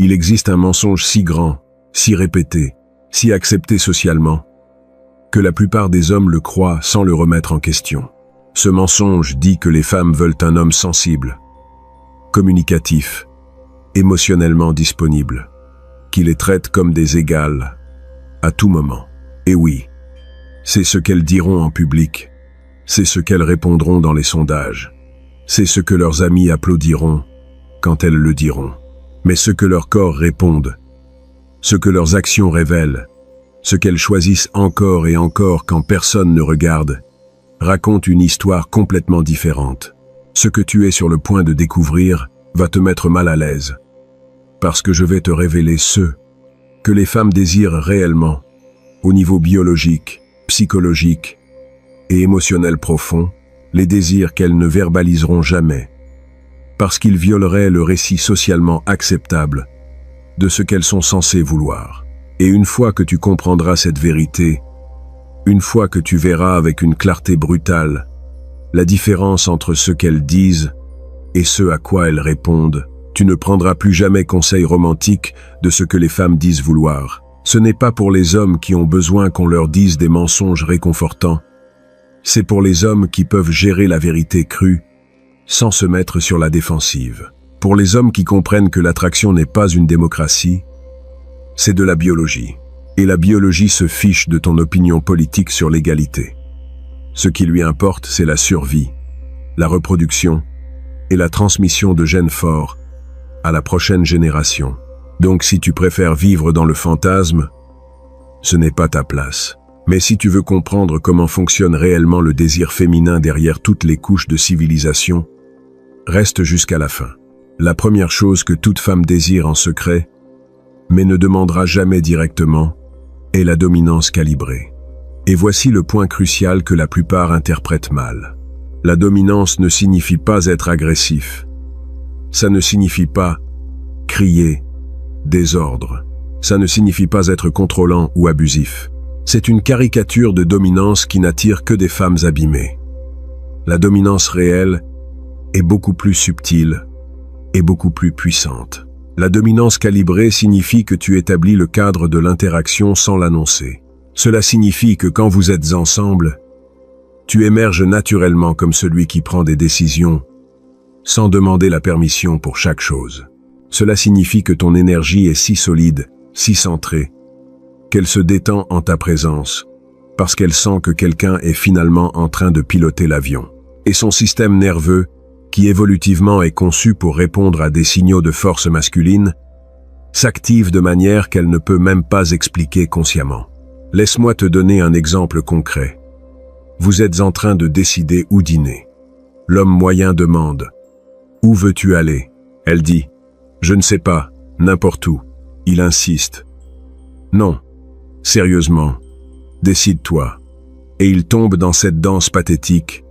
Il existe un mensonge si grand, si répété, si accepté socialement, que la plupart des hommes le croient sans le remettre en question. Ce mensonge dit que les femmes veulent un homme sensible, communicatif, émotionnellement disponible, qui les traite comme des égales, à tout moment. Et oui, c'est ce qu'elles diront en public, c'est ce qu'elles répondront dans les sondages, c'est ce que leurs amis applaudiront quand elles le diront. Mais ce que leur corps répondent, ce que leurs actions révèlent, ce qu'elles choisissent encore et encore quand personne ne regarde, raconte une histoire complètement différente. Ce que tu es sur le point de découvrir va te mettre mal à l'aise, parce que je vais te révéler ce que les femmes désirent réellement, au niveau biologique, psychologique et émotionnel profond, les désirs qu'elles ne verbaliseront jamais, parce qu'ils violeraient le récit socialement acceptable de ce qu'elles sont censées vouloir. Et une fois que tu comprendras cette vérité, une fois que tu verras avec une clarté brutale la différence entre ce qu'elles disent et ce à quoi elles répondent, tu ne prendras plus jamais conseil romantique de ce que les femmes disent vouloir. Ce n'est pas pour les hommes qui ont besoin qu'on leur dise des mensonges réconfortants, c'est pour les hommes qui peuvent gérer la vérité crue sans se mettre sur la défensive. Pour les hommes qui comprennent que l'attraction n'est pas une démocratie, c'est de la biologie. Et la biologie se fiche de ton opinion politique sur l'égalité. Ce qui lui importe, c'est la survie, la reproduction et la transmission de gènes forts à la prochaine génération. Donc si tu préfères vivre dans le fantasme, ce n'est pas ta place. Mais si tu veux comprendre comment fonctionne réellement le désir féminin derrière toutes les couches de civilisation, reste jusqu'à la fin. La première chose que toute femme désire en secret, mais ne demandera jamais directement, est la dominance calibrée. Et voici le point crucial que la plupart interprètent mal. La dominance ne signifie pas être agressif. Ça ne signifie pas crier, désordre. Ça ne signifie pas être contrôlant ou abusif. C'est une caricature de dominance qui n'attire que des femmes abîmées. La dominance réelle est beaucoup plus subtile et beaucoup plus puissante. La dominance calibrée signifie que tu établis le cadre de l'interaction sans l'annoncer. Cela signifie que quand vous êtes ensemble, tu émerges naturellement comme celui qui prend des décisions sans demander la permission pour chaque chose. Cela signifie que ton énergie est si solide, si centrée, qu'elle se détend en ta présence, parce qu'elle sent que quelqu'un est finalement en train de piloter l'avion. Et son système nerveux, qui évolutivement est conçu pour répondre à des signaux de force masculine, s'active de manière qu'elle ne peut même pas expliquer consciemment. Laisse-moi te donner un exemple concret. Vous êtes en train de décider où dîner. L'homme moyen demande « Où veux-tu aller ?» Elle dit « Je ne sais pas, n'importe où. » Il insiste « Non, sérieusement, décide-toi. » Et il tombe dans cette danse pathétique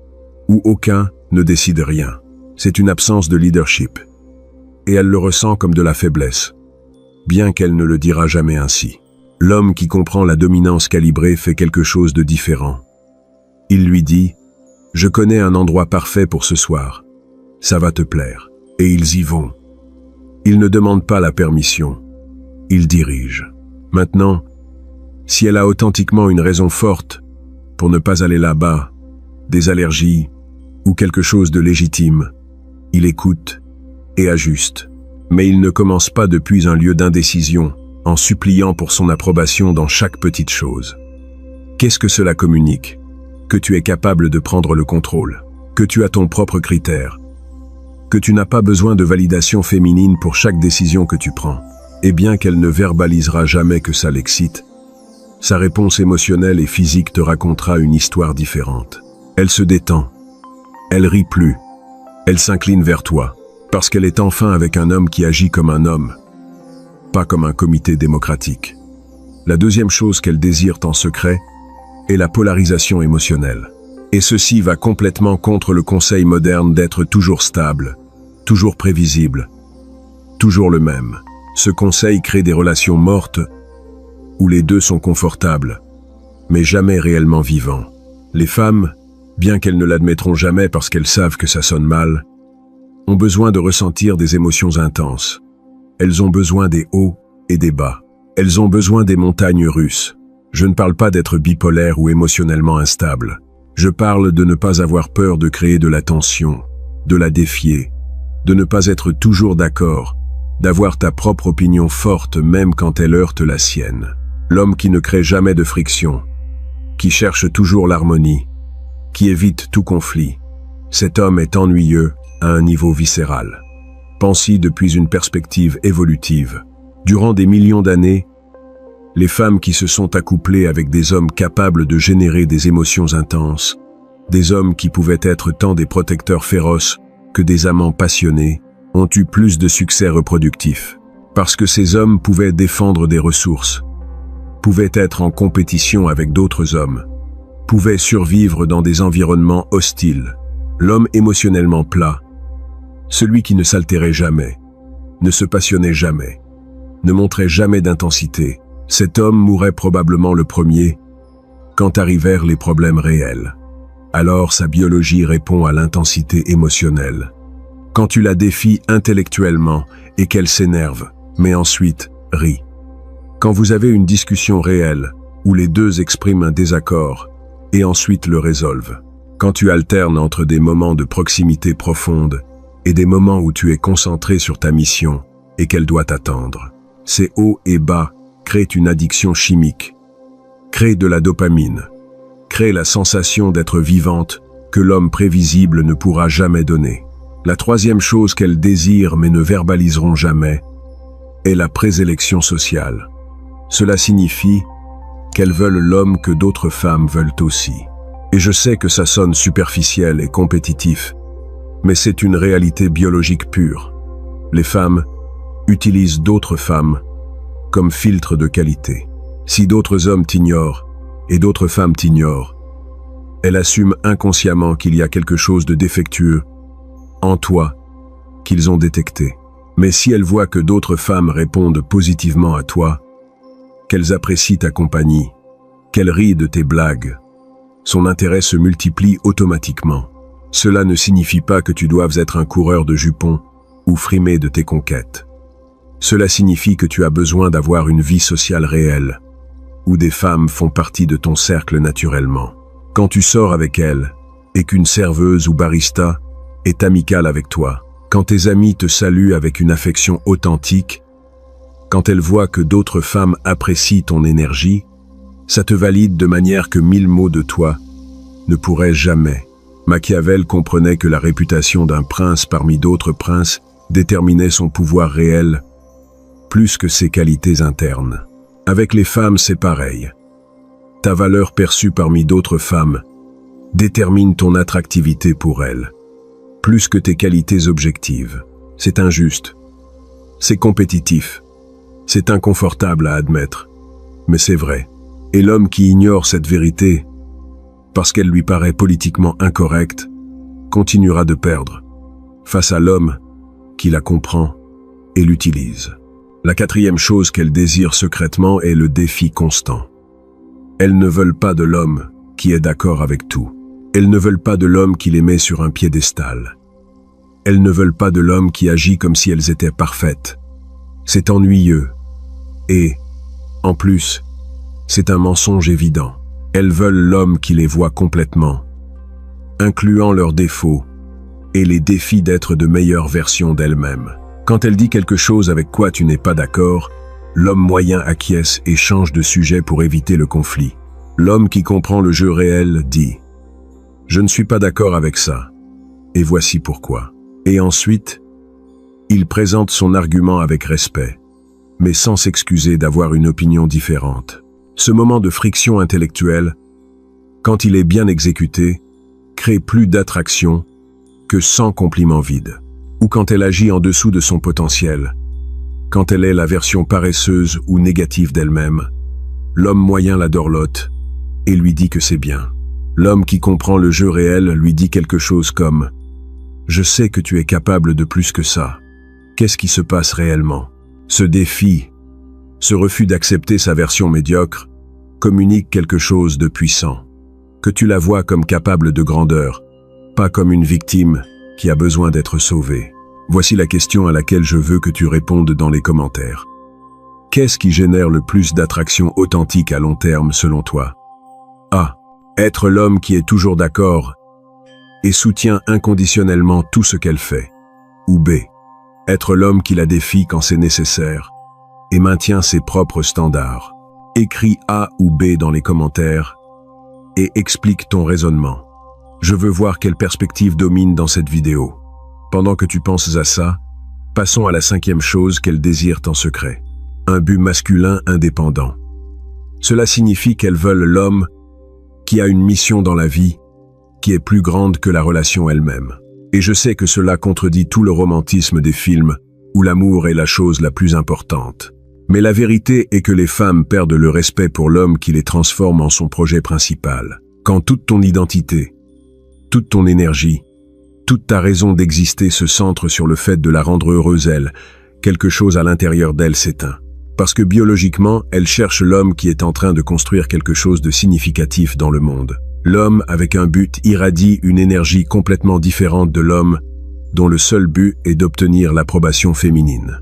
où aucun ne décide rien. C'est une absence de leadership. Et elle le ressent comme de la faiblesse, bien qu'elle ne le dira jamais ainsi. L'homme qui comprend la dominance calibrée fait quelque chose de différent. Il lui dit « Je connais un endroit parfait pour ce soir. Ça va te plaire. » Et ils y vont. Ils ne demandent pas la permission. Ils dirigent. Maintenant, si elle a authentiquement une raison forte pour ne pas aller là-bas, des allergies ou quelque chose de légitime, il écoute et ajuste. Mais il ne commence pas depuis un lieu d'indécision, en suppliant pour son approbation dans chaque petite chose. Qu'est-ce que cela communique? Que tu es capable de prendre le contrôle, que tu as ton propre critère, que tu n'as pas besoin de validation féminine pour chaque décision que tu prends. Et bien qu'elle ne verbalisera jamais que ça l'excite, sa réponse émotionnelle et physique te racontera une histoire différente. Elle se détend, elle rit plus, elle s'incline vers toi, parce qu'elle est enfin avec un homme qui agit comme un homme, pas comme un comité démocratique. La deuxième chose qu'elle désire en secret est la polarisation émotionnelle. Et ceci va complètement contre le conseil moderne d'être toujours stable, toujours prévisible, toujours le même. Ce conseil crée des relations mortes où les deux sont confortables, mais jamais réellement vivants. Les femmes, bien qu'elles ne l'admettront jamais parce qu'elles savent que ça sonne mal, ont besoin de ressentir des émotions intenses, Elles ont besoin des hauts et des bas. Elles ont besoin des montagnes russes. Je ne parle pas d'être bipolaire ou émotionnellement instable. Je parle de ne pas avoir peur de créer de la tension, de la défier, de ne pas être toujours d'accord, d'avoir ta propre opinion forte même quand elle heurte la sienne. L'homme qui ne crée jamais de friction, qui cherche toujours l'harmonie, qui évite tout conflit. Cet homme est ennuyeux à un niveau viscéral. Pense-y depuis une perspective évolutive. Durant des millions d'années, les femmes qui se sont accouplées avec des hommes capables de générer des émotions intenses, des hommes qui pouvaient être tant des protecteurs féroces que des amants passionnés, ont eu plus de succès reproductif. Parce que ces hommes pouvaient défendre des ressources, pouvaient être en compétition avec d'autres hommes, pouvaient survivre dans des environnements hostiles. L'homme émotionnellement plat, celui qui ne s'altérait jamais, ne se passionnait jamais, ne montrait jamais d'intensité, cet homme mourrait probablement le premier quand arrivèrent les problèmes réels. Alors sa biologie répond à l'intensité émotionnelle. Quand tu la défies intellectuellement et qu'elle s'énerve, mais ensuite rit. Quand vous avez une discussion réelle où les deux expriment un désaccord et ensuite le résolvent. Quand tu alternes entre des moments de proximité profonde et des moments où tu es concentré sur ta mission et qu'elle doit t'attendre. Ces hauts et bas créent une addiction chimique, créent de la dopamine, créent la sensation d'être vivante que l'homme prévisible ne pourra jamais donner. La troisième chose qu'elles désirent mais ne verbaliseront jamais est la présélection sociale. Cela signifie qu'elles veulent l'homme que d'autres femmes veulent aussi. Et je sais que ça sonne superficiel et compétitif, mais c'est une réalité biologique pure. Les femmes utilisent d'autres femmes comme filtre de qualité. Si d'autres hommes t'ignorent et d'autres femmes t'ignorent, elles assument inconsciemment qu'il y a quelque chose de défectueux en toi qu'ils ont détecté. Mais si elles voient que d'autres femmes répondent positivement à toi, qu'elles apprécient ta compagnie, qu'elles rient de tes blagues, son intérêt se multiplie automatiquement. Cela ne signifie pas que tu doives être un coureur de jupons ou frimer de tes conquêtes. Cela signifie que tu as besoin d'avoir une vie sociale réelle, où des femmes font partie de ton cercle naturellement. Quand tu sors avec elles, et qu'une serveuse ou barista est amicale avec toi, quand tes amis te saluent avec une affection authentique, quand elles voient que d'autres femmes apprécient ton énergie, ça te valide de manière que 1000 mots de toi ne pourraient jamais. Machiavel comprenait que la réputation d'un prince parmi d'autres princes déterminait son pouvoir réel plus que ses qualités internes. Avec les femmes, c'est pareil. Ta valeur perçue parmi d'autres femmes détermine ton attractivité pour elles, plus que tes qualités objectives. C'est injuste, c'est compétitif, c'est inconfortable à admettre, mais c'est vrai. Et l'homme qui ignore cette vérité, parce qu'elle lui paraît politiquement incorrecte, continuera de perdre face à l'homme qui la comprend et l'utilise. La quatrième chose qu'elles désirent secrètement est le défi constant. Elles ne veulent pas de l'homme qui est d'accord avec tout. Elles ne veulent pas de l'homme qui les met sur un piédestal. Elles ne veulent pas de l'homme qui agit comme si elles étaient parfaites. C'est ennuyeux. Et, en plus, c'est un mensonge évident. Elles veulent l'homme qui les voit complètement, incluant leurs défauts et les défis d'être de meilleures versions d'elles-mêmes. Quand elle dit quelque chose avec quoi tu n'es pas d'accord, l'homme moyen acquiesce et change de sujet pour éviter le conflit. L'homme qui comprend le jeu réel dit « Je ne suis pas d'accord avec ça, et voici pourquoi ». Et ensuite, il présente son argument avec respect, mais sans s'excuser d'avoir une opinion différente. Ce moment de friction intellectuelle, quand il est bien exécuté, crée plus d'attraction que 100 compliments vides. Ou quand elle agit en dessous de son potentiel, quand elle est la version paresseuse ou négative d'elle-même, l'homme moyen la dorlote et lui dit que c'est bien. L'homme qui comprend le jeu réel lui dit quelque chose comme « Je sais que tu es capable de plus que ça. Qu'est-ce qui se passe réellement ?» Ce défi, ce refus d'accepter sa version médiocre, communique quelque chose de puissant, que tu la vois comme capable de grandeur, pas comme une victime qui a besoin d'être sauvée. Voici la question à laquelle je veux que tu répondes dans les commentaires. Qu'est-ce qui génère le plus d'attraction authentique à long terme selon toi? A. Être l'homme qui est toujours d'accord et soutient inconditionnellement tout ce qu'elle fait. Ou B. Être l'homme qui la défie quand c'est nécessaire et maintient ses propres standards. Écris A ou B dans les commentaires et explique ton raisonnement. Je veux voir quelle perspective domine dans cette vidéo. Pendant que tu penses à ça, passons à la 5e chose qu'elles désirent en secret. Un but masculin indépendant. Cela signifie qu'elles veulent l'homme qui a une mission dans la vie qui est plus grande que la relation elle-même. Et je sais que cela contredit tout le romantisme des films où l'amour est la chose la plus importante. Mais la vérité est que les femmes perdent le respect pour l'homme qui les transforme en son projet principal. Quand toute ton identité, toute ton énergie, toute ta raison d'exister se centre sur le fait de la rendre heureuse elle, quelque chose à l'intérieur d'elle s'éteint. Parce que biologiquement, elle cherche l'homme qui est en train de construire quelque chose de significatif dans le monde. L'homme avec un but irradie une énergie complètement différente de l'homme dont le seul but est d'obtenir l'approbation féminine.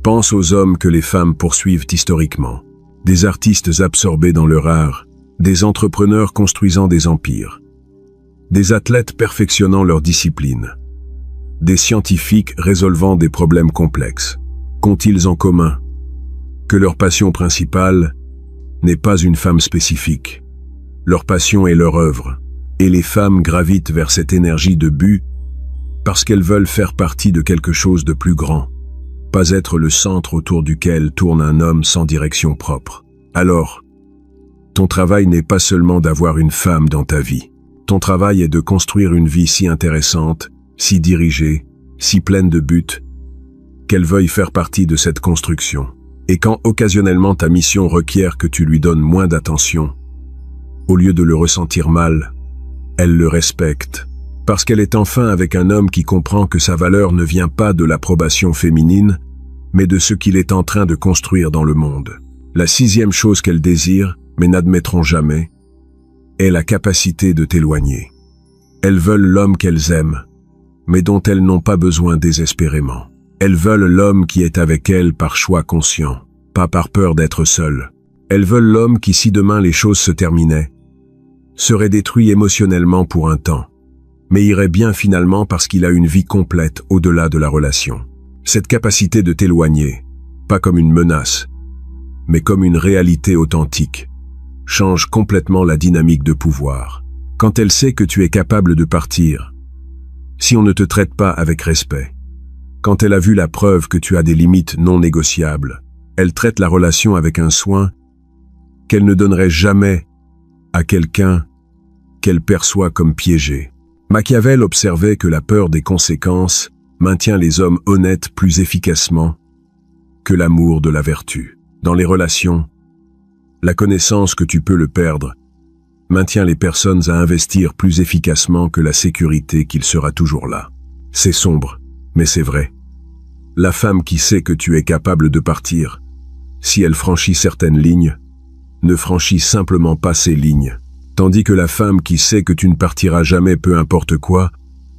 Pense aux hommes que les femmes poursuivent historiquement. Des artistes absorbés dans leur art, des entrepreneurs construisant des empires, des athlètes perfectionnant leur discipline, des scientifiques résolvant des problèmes complexes. Qu'ont-ils en commun? Que leur passion principale n'est pas une femme spécifique. Leur passion est leur œuvre, et les femmes gravitent vers cette énergie de but parce qu'elles veulent faire partie de quelque chose de plus grand, pas être le centre autour duquel tourne un homme sans direction propre. Alors, ton travail n'est pas seulement d'avoir une femme dans ta vie. Ton travail est de construire une vie si intéressante, si dirigée, si pleine de buts, qu'elle veuille faire partie de cette construction. Et quand occasionnellement ta mission requiert que tu lui donnes moins d'attention, au lieu de le ressentir mal, elle le respecte, parce qu'elle est enfin avec un homme qui comprend que sa valeur ne vient pas de l'approbation féminine, mais de ce qu'il est en train de construire dans le monde. La 6e chose qu'elles désirent, mais n'admettront jamais, est la capacité de t'éloigner. Elles veulent l'homme qu'elles aiment, mais dont elles n'ont pas besoin désespérément. Elles veulent l'homme qui est avec elles par choix conscient, pas par peur d'être seule. Elles veulent l'homme qui, si demain les choses se terminaient, serait détruit émotionnellement pour un temps, mais irait bien finalement parce qu'il a une vie complète au-delà de la relation. Cette capacité de t'éloigner, pas comme une menace, mais comme une réalité authentique, change complètement la dynamique de pouvoir. Quand elle sait que tu es capable de partir, si on ne te traite pas avec respect, quand elle a vu la preuve que tu as des limites non négociables, elle traite la relation avec un soin qu'elle ne donnerait jamais à quelqu'un qu'elle perçoit comme piégé. Machiavel observait que la peur des conséquences maintient les hommes honnêtes plus efficacement que l'amour de la vertu. Dans les relations, la connaissance que tu peux le perdre maintient les personnes à investir plus efficacement que la sécurité qu'il sera toujours là. C'est sombre, mais c'est vrai. La femme qui sait que tu es capable de partir, si elle franchit certaines lignes, ne franchit simplement pas ces lignes. Tandis que la femme qui sait que tu ne partiras jamais peu importe quoi,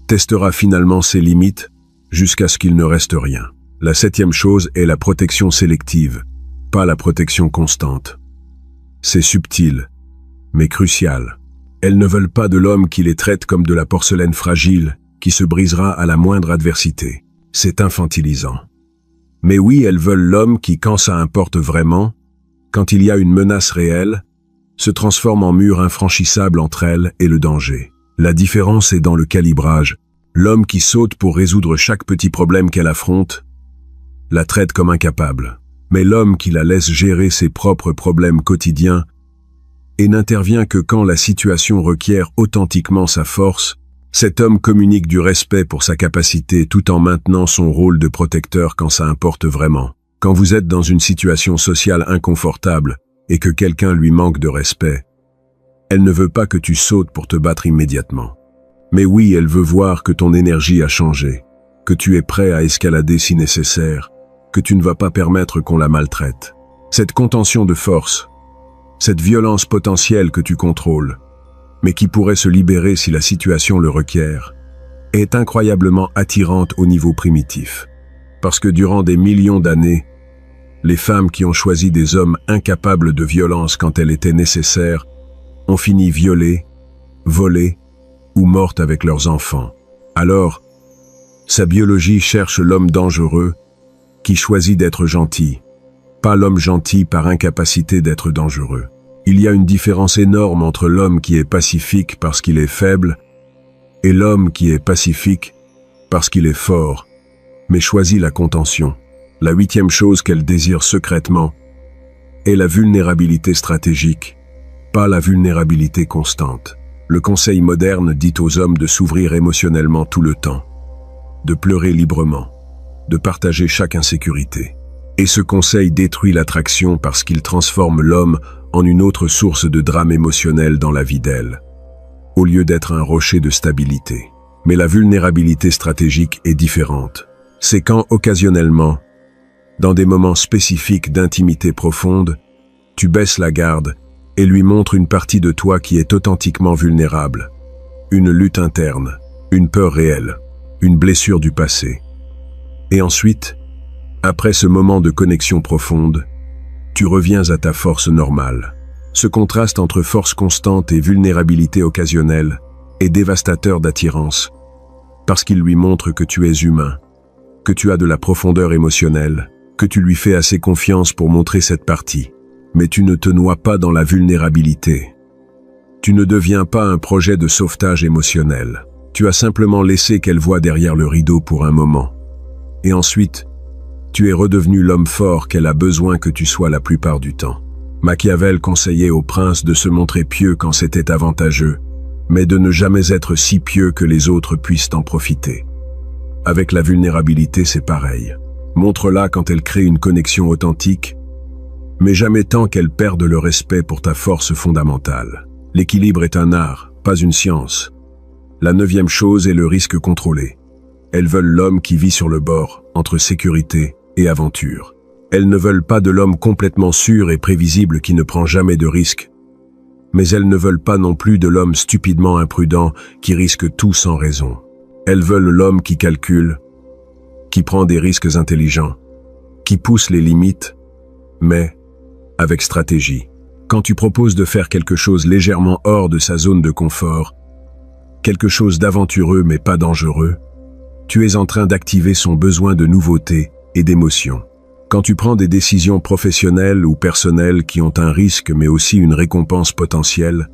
testera finalement ses limites jusqu'à ce qu'il ne reste rien. La 7e chose est la protection sélective, pas la protection constante. C'est subtil, mais crucial. Elles ne veulent pas de l'homme qui les traite comme de la porcelaine fragile, qui se brisera à la moindre adversité. C'est infantilisant. Mais oui, elles veulent l'homme qui, quand ça importe vraiment, quand il y a une menace réelle, se transforme en mur infranchissable entre elles et le danger. La différence est dans le calibrage. L'homme qui saute pour résoudre chaque petit problème qu'elle affronte la traite comme incapable. Mais l'homme qui la laisse gérer ses propres problèmes quotidiens et n'intervient que quand la situation requiert authentiquement sa force, cet homme communique du respect pour sa capacité tout en maintenant son rôle de protecteur quand ça importe vraiment. Quand vous êtes dans une situation sociale inconfortable et que quelqu'un lui manque de respect, elle ne veut pas que tu sautes pour te battre immédiatement. Mais oui, elle veut voir que ton énergie a changé, que tu es prêt à escalader si nécessaire, que tu ne vas pas permettre qu'on la maltraite. Cette contention de force, cette violence potentielle que tu contrôles, mais qui pourrait se libérer si la situation le requiert, est incroyablement attirante au niveau primitif. Parce que durant des millions d'années, les femmes qui ont choisi des hommes incapables de violence quand elle était nécessaire ont fini violées, volées ou mortes avec leurs enfants. Alors, sa biologie cherche l'homme dangereux qui choisit d'être gentil, pas l'homme gentil par incapacité d'être dangereux. Il y a une différence énorme entre l'homme qui est pacifique parce qu'il est faible et l'homme qui est pacifique parce qu'il est fort, mais choisit la contention. La 8e chose qu'elle désire secrètement est la vulnérabilité stratégique, pas la vulnérabilité constante. Le conseil moderne dit aux hommes de s'ouvrir émotionnellement tout le temps, de pleurer librement, de partager chaque insécurité. Et ce conseil détruit l'attraction parce qu'il transforme l'homme en une autre source de drame émotionnel dans la vie d'elle, au lieu d'être un rocher de stabilité. Mais la vulnérabilité stratégique est différente. C'est quand, occasionnellement, dans des moments spécifiques d'intimité profonde, tu baisses la garde et lui montres une partie de toi qui est authentiquement vulnérable. Une lutte interne, une peur réelle, une blessure du passé. Et ensuite, après ce moment de connexion profonde, tu reviens à ta force normale. Ce contraste entre force constante et vulnérabilité occasionnelle est dévastateur d'attirance, parce qu'il lui montre que tu es humain, que tu as de la profondeur émotionnelle, que tu lui fais assez confiance pour montrer cette partie. Mais tu ne te noies pas dans la vulnérabilité. Tu ne deviens pas un projet de sauvetage émotionnel. Tu as simplement laissé qu'elle voie derrière le rideau pour un moment. Et ensuite, tu es redevenu l'homme fort qu'elle a besoin que tu sois la plupart du temps. Machiavel conseillait au prince de se montrer pieux quand c'était avantageux, mais de ne jamais être si pieux que les autres puissent en profiter. Avec la vulnérabilité, c'est pareil. Montre-la quand elle crée une connexion authentique, mais jamais tant qu'elle perde le respect pour ta force fondamentale. L'équilibre est un art, pas une science. La 9e chose est le risque contrôlé. Elles veulent l'homme qui vit sur le bord, entre sécurité et aventure. Elles ne veulent pas de l'homme complètement sûr et prévisible qui ne prend jamais de risques. Mais elles ne veulent pas non plus de l'homme stupidement imprudent qui risque tout sans raison. Elles veulent l'homme qui calcule, qui prend des risques intelligents, qui pousse les limites, mais avec stratégie. Quand tu proposes de faire quelque chose légèrement hors de sa zone de confort, quelque chose d'aventureux mais pas dangereux, tu es en train d'activer son besoin de nouveauté et d'émotion. Quand tu prends des décisions professionnelles ou personnelles qui ont un risque mais aussi une récompense potentielle,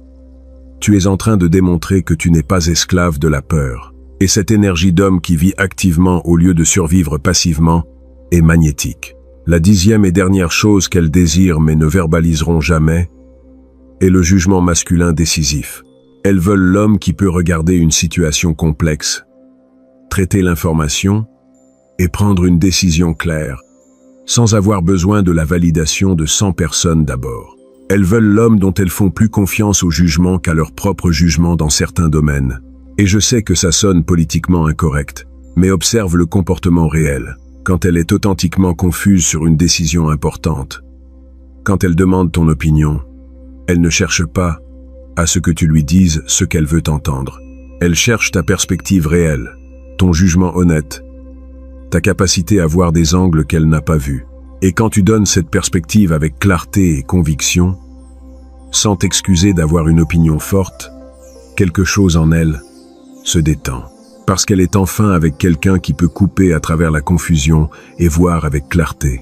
tu es en train de démontrer que tu n'es pas esclave de la peur. Et cette énergie d'homme qui vit activement au lieu de survivre passivement est magnétique. La 10e et dernière chose qu'elles désirent mais ne verbaliseront jamais est le jugement masculin décisif. Elles veulent l'homme qui peut regarder une situation complexe, traiter l'information et prendre une décision claire, sans avoir besoin de la validation de 100 personnes d'abord. Elles veulent l'homme dont elles font plus confiance au jugement qu'à leur propre jugement dans certains domaines. Et je sais que ça sonne politiquement incorrect, mais observe le comportement réel, quand elle est authentiquement confuse sur une décision importante. Quand elle demande ton opinion, elle ne cherche pas à ce que tu lui dises ce qu'elle veut entendre. Elle cherche ta perspective réelle, ton jugement honnête, ta capacité à voir des angles qu'elle n'a pas vus. Et quand tu donnes cette perspective avec clarté et conviction, sans t'excuser d'avoir une opinion forte, quelque chose en elle se détend, parce qu'elle est enfin avec quelqu'un qui peut couper à travers la confusion et voir avec clarté.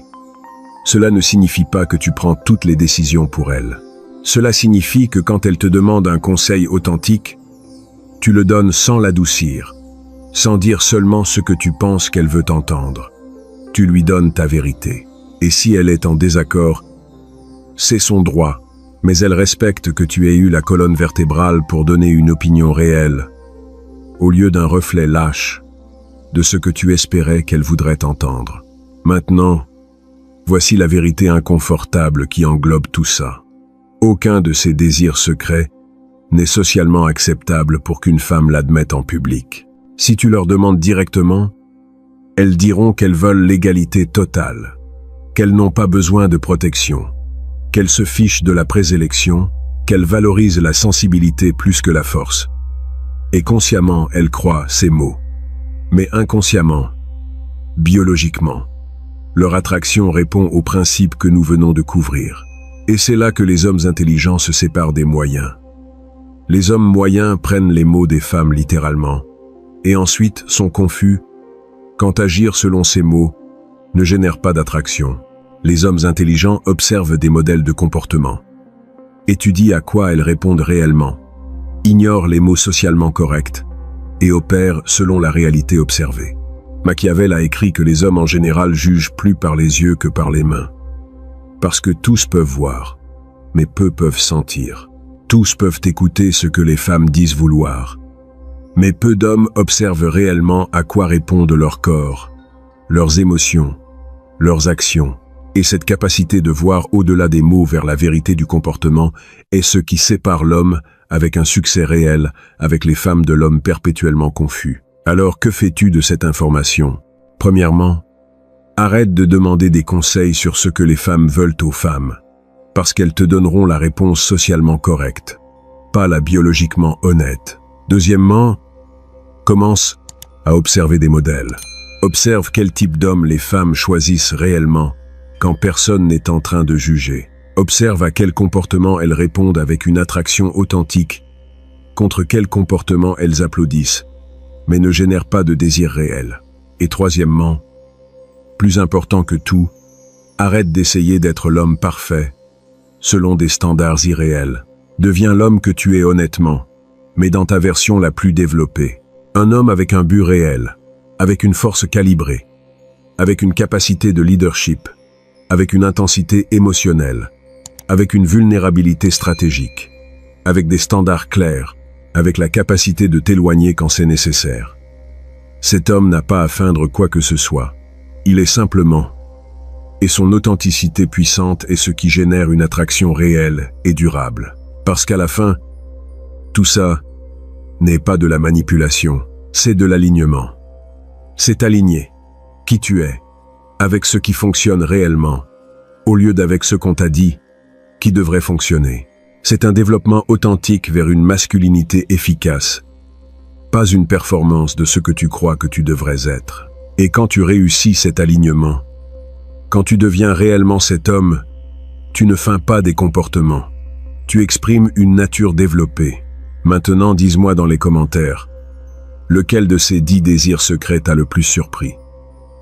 Cela ne signifie pas que tu prends toutes les décisions pour elle. Cela signifie que quand elle te demande un conseil authentique, tu le donnes sans l'adoucir, sans dire seulement ce que tu penses qu'elle veut entendre. Tu lui donnes ta vérité. Et si elle est en désaccord, c'est son droit, mais elle respecte que tu aies eu la colonne vertébrale pour donner une opinion réelle, au lieu d'un reflet lâche de ce que tu espérais qu'elle voudrait entendre. Maintenant, voici la vérité inconfortable qui englobe tout ça. Aucun de ces désirs secrets n'est socialement acceptable pour qu'une femme l'admette en public. Si tu leur demandes directement, elles diront qu'elles veulent l'égalité totale, qu'elles n'ont pas besoin de protection, qu'elles se fichent de la présélection, qu'elles valorisent la sensibilité plus que la force. Et consciemment, elles croient ces mots. Mais inconsciemment, biologiquement, leur attraction répond aux principes que nous venons de couvrir. Et c'est là que les hommes intelligents se séparent des moyens. Les hommes moyens prennent les mots des femmes littéralement, et ensuite sont confus quand agir selon ces mots ne génère pas d'attraction. Les hommes intelligents observent des modèles de comportement, étudient à quoi elles répondent réellement, ignorent les mots socialement corrects et opèrent selon la réalité observée. Machiavel a écrit que les hommes en général jugent plus par les yeux que par les mains. Parce que tous peuvent voir, mais peu peuvent sentir. Tous peuvent écouter ce que les femmes disent vouloir. Mais peu d'hommes observent réellement à quoi répondent leur corps, leurs émotions, leurs actions. Et cette capacité de voir au-delà des mots vers la vérité du comportement est ce qui sépare l'homme avec un succès réel, avec les femmes de l'homme perpétuellement confus. Alors que fais-tu de cette information? Premièrement, arrête de demander des conseils sur ce que les femmes veulent aux femmes, parce qu'elles te donneront la réponse socialement correcte, pas la biologiquement honnête. Deuxièmement, commence à observer des modèles. Observe quel type d'homme les femmes choisissent réellement, quand personne n'est en train de juger. Observe à quel comportement elles répondent avec une attraction authentique, contre quel comportement elles applaudissent, mais ne génèrent pas de désir réel. Et troisièmement, plus important que tout, arrête d'essayer d'être l'homme parfait, selon des standards irréels. Deviens l'homme que tu es honnêtement, mais dans ta version la plus développée. Un homme avec un but réel, avec une force calibrée, avec une capacité de leadership, avec une intensité émotionnelle, avec une vulnérabilité stratégique, avec des standards clairs, avec la capacité de t'éloigner quand c'est nécessaire. Cet homme n'a pas à feindre quoi que ce soit. Il est simplement, et son authenticité puissante est ce qui génère une attraction réelle et durable. Parce qu'à la fin, tout ça n'est pas de la manipulation, c'est de l'alignement. C'est aligner qui tu es, avec ce qui fonctionne réellement, au lieu d'avec ce qu'on t'a dit, qui devrait fonctionner. C'est un développement authentique vers une masculinité efficace, pas une performance de ce que tu crois que tu devrais être. Et quand tu réussis cet alignement, quand tu deviens réellement cet homme, tu ne feins pas des comportements. Tu exprimes une nature développée. Maintenant, dis-moi dans les commentaires, lequel de ces 10 désirs secrets t'a le plus surpris?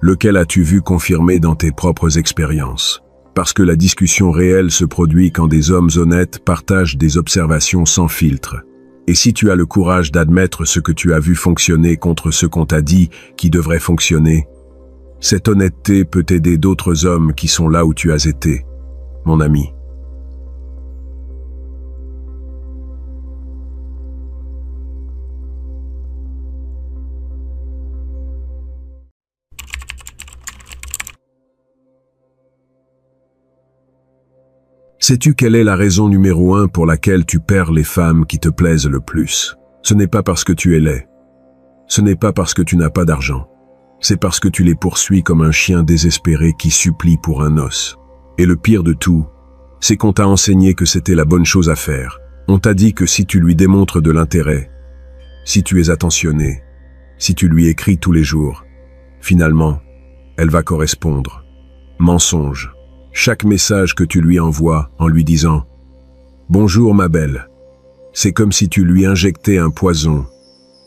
Lequel as-tu vu confirmé dans tes propres expériences? Parce que la discussion réelle se produit quand des hommes honnêtes partagent des observations sans filtre. Et si tu as le courage d'admettre ce que tu as vu fonctionner contre ce qu'on t'a dit qui devrait fonctionner, cette honnêteté peut aider d'autres hommes qui sont là où tu as été, mon ami. Sais-tu quelle est la raison numéro 1 pour laquelle tu perds les femmes qui te plaisent le plus? Ce n'est pas parce que tu es laid. Ce n'est pas parce que tu n'as pas d'argent. C'est parce que tu les poursuis comme un chien désespéré qui supplie pour un os. Et le pire de tout, c'est qu'on t'a enseigné que c'était la bonne chose à faire. On t'a dit que si tu lui démontres de l'intérêt, si tu es attentionné, si tu lui écris tous les jours, finalement, elle va correspondre. Mensonge. Chaque message que tu lui envoies en lui disant « Bonjour ma belle », c'est comme si tu lui injectais un poison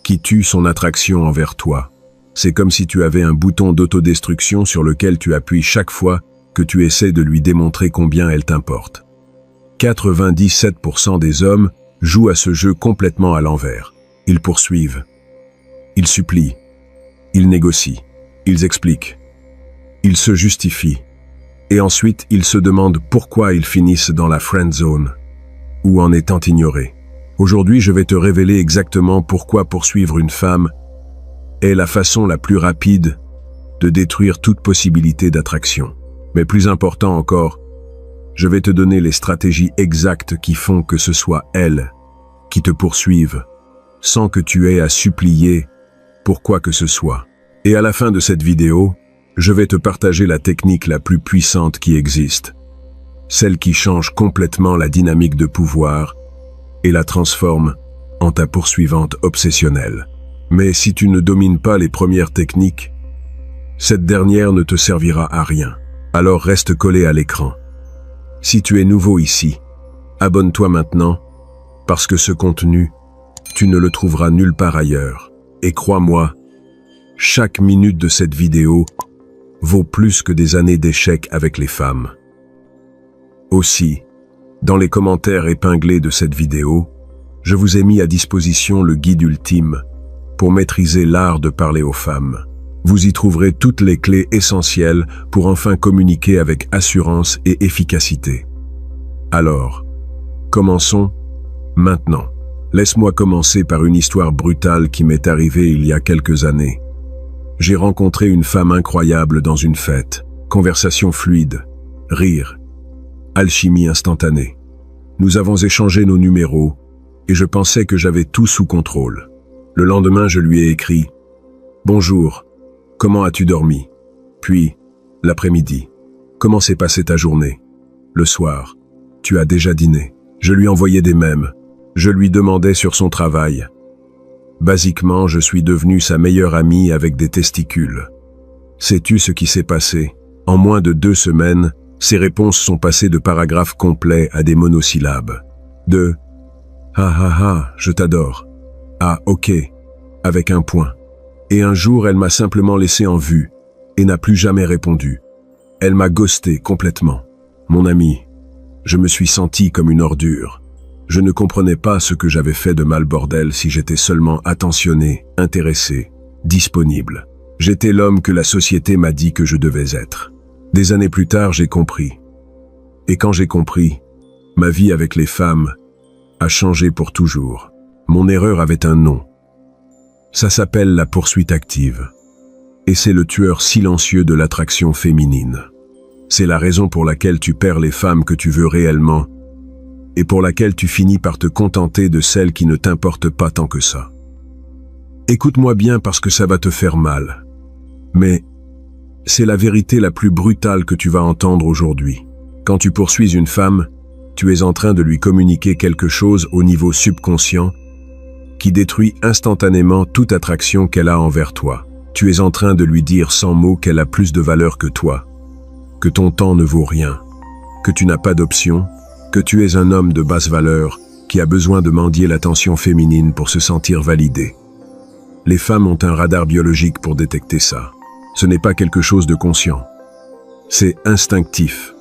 qui tue son attraction envers toi. C'est comme si tu avais un bouton d'autodestruction sur lequel tu appuies chaque fois que tu essaies de lui démontrer combien elle t'importe. 97% des hommes jouent à ce jeu complètement à l'envers. Ils poursuivent, ils supplient, ils négocient, ils expliquent, ils se justifient. Et ensuite, ils se demandent pourquoi ils finissent dans la friend zone, ou en étant ignorés. Aujourd'hui, je vais te révéler exactement pourquoi poursuivre une femme est la façon la plus rapide de détruire toute possibilité d'attraction. Mais plus important encore, je vais te donner les stratégies exactes qui font que ce soit elles qui te poursuivent, sans que tu aies à supplier pour quoi que ce soit. Et à la fin de cette vidéo, je vais te partager la technique la plus puissante qui existe, celle qui change complètement la dynamique de pouvoir et la transforme en ta poursuivante obsessionnelle. Mais si tu ne domines pas les premières techniques, cette dernière ne te servira à rien. Alors reste collé à l'écran. Si tu es nouveau ici, abonne-toi maintenant, parce que ce contenu, tu ne le trouveras nulle part ailleurs. Et crois-moi, chaque minute de cette vidéo vaut plus que des années d'échecs avec les femmes. Aussi, dans les commentaires épinglés de cette vidéo, je vous ai mis à disposition le guide ultime pour maîtriser l'art de parler aux femmes. Vous y trouverez toutes les clés essentielles pour enfin communiquer avec assurance et efficacité. Alors, commençons maintenant. Laisse-moi commencer par une histoire brutale qui m'est arrivée il y a quelques années. J'ai rencontré une femme incroyable dans une fête, conversation fluide, rire, alchimie instantanée. Nous avons échangé nos numéros et je pensais que j'avais tout sous contrôle. Le lendemain, je lui ai écrit « Bonjour, comment as-tu dormi ?» Puis, l'après-midi, « Comment s'est passée ta journée ?» Le soir, « Tu as déjà dîné ?» Je lui envoyais des mèmes. Je lui demandais sur son travail. Basiquement, je suis devenu sa meilleure amie avec des testicules. Sais-tu ce qui s'est passé? En moins de 2 semaines, ses réponses sont passées de paragraphes complets à des monosyllabes. De « Ah ah ah, je t'adore » à « Ok » avec un point. Et un jour, elle m'a simplement laissé en vue et n'a plus jamais répondu. Elle m'a ghosté complètement. Mon ami, je me suis senti comme une ordure. Je ne comprenais pas ce que j'avais fait de mal bordel si j'étais seulement attentionné, intéressé, disponible. J'étais l'homme que la société m'a dit que je devais être. Des années plus tard, j'ai compris. Et quand j'ai compris, ma vie avec les femmes a changé pour toujours. Mon erreur avait un nom. Ça s'appelle la poursuite active. Et c'est le tueur silencieux de l'attraction féminine. C'est la raison pour laquelle tu perds les femmes que tu veux réellement et pour laquelle tu finis par te contenter de celles qui ne t'importent pas tant que ça. Écoute-moi bien parce que ça va te faire mal. Mais c'est la vérité la plus brutale que tu vas entendre aujourd'hui. Quand tu poursuis une femme, tu es en train de lui communiquer quelque chose au niveau subconscient qui détruit instantanément toute attraction qu'elle a envers toi. Tu es en train de lui dire sans mots qu'elle a plus de valeur que toi, que ton temps ne vaut rien, que tu n'as pas d'option, que tu es un homme de basse valeur qui a besoin de mendier l'attention féminine pour se sentir validé. Les femmes ont un radar biologique pour détecter ça. Ce n'est pas quelque chose de conscient. C'est instinctif.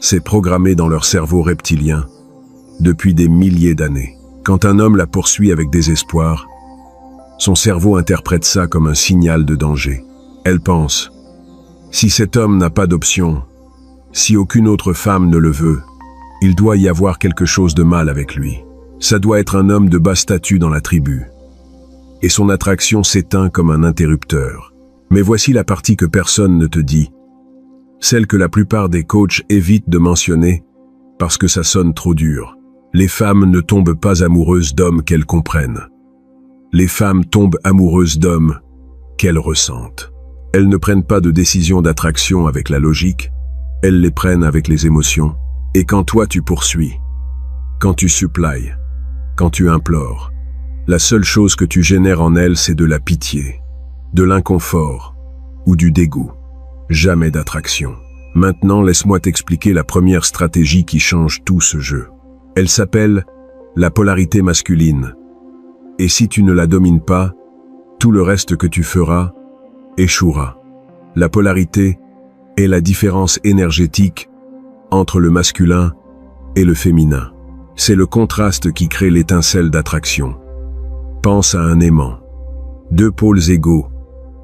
C'est programmé dans leur cerveau reptilien depuis des milliers d'années. Quand un homme la poursuit avec désespoir, son cerveau interprète ça comme un signal de danger. Elle pense, si cet homme n'a pas d'option, si aucune autre femme ne le veut, il doit y avoir quelque chose de mal avec lui. Ça doit être un homme de bas statut dans la tribu. Et son attraction s'éteint comme un interrupteur. Mais voici la partie que personne ne te dit. Celle que la plupart des coachs évitent de mentionner parce que ça sonne trop dur. Les femmes ne tombent pas amoureuses d'hommes qu'elles comprennent. Les femmes tombent amoureuses d'hommes qu'elles ressentent. Elles ne prennent pas de décision d'attraction avec la logique, elles les prennent avec les émotions. Et quand toi tu poursuis, quand tu supplies, quand tu implores, la seule chose que tu génères en elles, c'est de la pitié, de l'inconfort ou du dégoût. Jamais d'attraction. Maintenant, laisse-moi t'expliquer la première stratégie qui change tout ce jeu. Elle s'appelle la polarité masculine. Et si tu ne la domines pas, tout le reste que tu feras échouera. La polarité est la différence énergétique entre le masculin et le féminin. C'est le contraste qui crée l'étincelle d'attraction. Pense à un aimant. 2 pôles égaux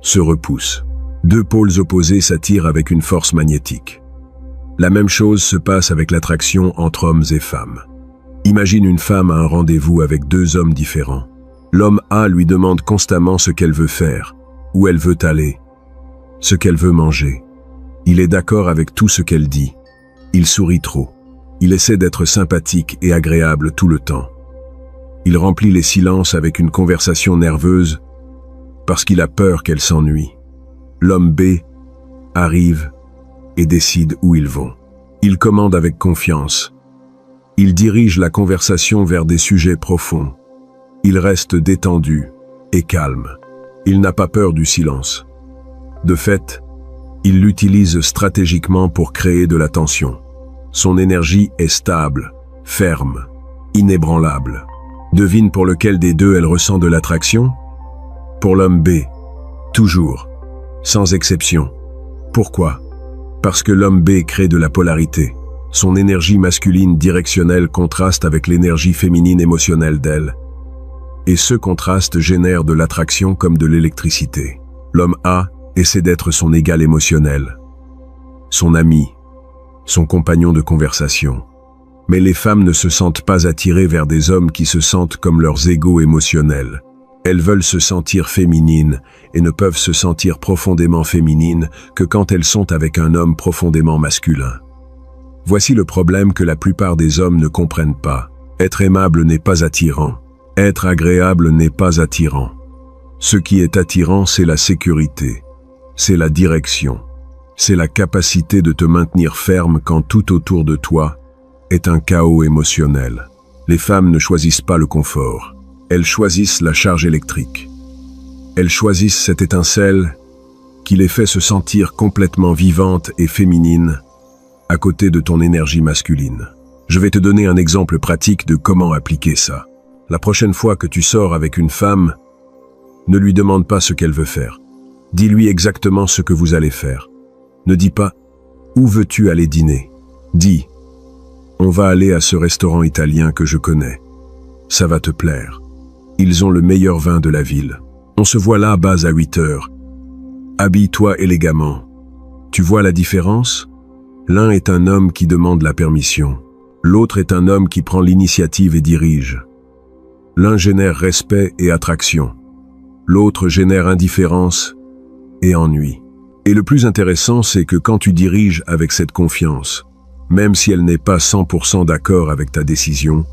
se repoussent. 2 pôles opposés s'attirent avec une force magnétique. La même chose se passe avec l'attraction entre hommes et femmes. Imagine une femme à un rendez-vous avec 2 hommes différents. L'homme A lui demande constamment ce qu'elle veut faire, où elle veut aller, ce qu'elle veut manger. Il est d'accord avec tout ce qu'elle dit. Il sourit trop. Il essaie d'être sympathique et agréable tout le temps. Il remplit les silences avec une conversation nerveuse parce qu'il a peur qu'elle s'ennuie. L'homme B arrive et décide où ils vont. Il commande avec confiance. Il dirige la conversation vers des sujets profonds. Il reste détendu, et calme. Il n'a pas peur du silence. De fait, il l'utilise stratégiquement pour créer de la tension. Son énergie est stable, ferme, inébranlable. Devine pour lequel des deux elle ressent de l'attraction? Pour l'homme B. Toujours. Sans exception. Pourquoi? Parce que l'homme B crée de la polarité. Son énergie masculine directionnelle contraste avec l'énergie féminine émotionnelle d'elle. Et ce contraste génère de l'attraction comme de l'électricité. L'homme A essaie d'être son égal émotionnel, son ami, son compagnon de conversation. Mais les femmes ne se sentent pas attirées vers des hommes qui se sentent comme leurs égaux émotionnels. Elles veulent se sentir féminines et ne peuvent se sentir profondément féminines que quand elles sont avec un homme profondément masculin. Voici le problème que la plupart des hommes ne comprennent pas. Être aimable n'est pas attirant. Être agréable n'est pas attirant. Ce qui est attirant, c'est la sécurité, c'est la direction, c'est la capacité de te maintenir ferme quand tout autour de toi est un chaos émotionnel. Les femmes ne choisissent pas le confort. Elles choisissent la charge électrique. Elles choisissent cette étincelle qui les fait se sentir complètement vivantes et féminines à côté de ton énergie masculine. Je vais te donner un exemple pratique de comment appliquer ça. La prochaine fois que tu sors avec une femme, ne lui demande pas ce qu'elle veut faire. Dis-lui exactement ce que vous allez faire. Ne dis pas « Où veux-tu aller dîner ?» Dis « On va aller à ce restaurant italien que je connais. Ça va te plaire. Ils ont le meilleur vin de la ville. On se voit là à base à 8 heures. Habille-toi élégamment. » Tu vois la différence? L'un est un homme qui demande la permission. L'autre est un homme qui prend l'initiative et dirige. L'un génère respect et attraction. L'autre génère indifférence et ennui. Et le plus intéressant, c'est que quand tu diriges avec cette confiance, même si elle n'est pas 100% d'accord avec ta décision,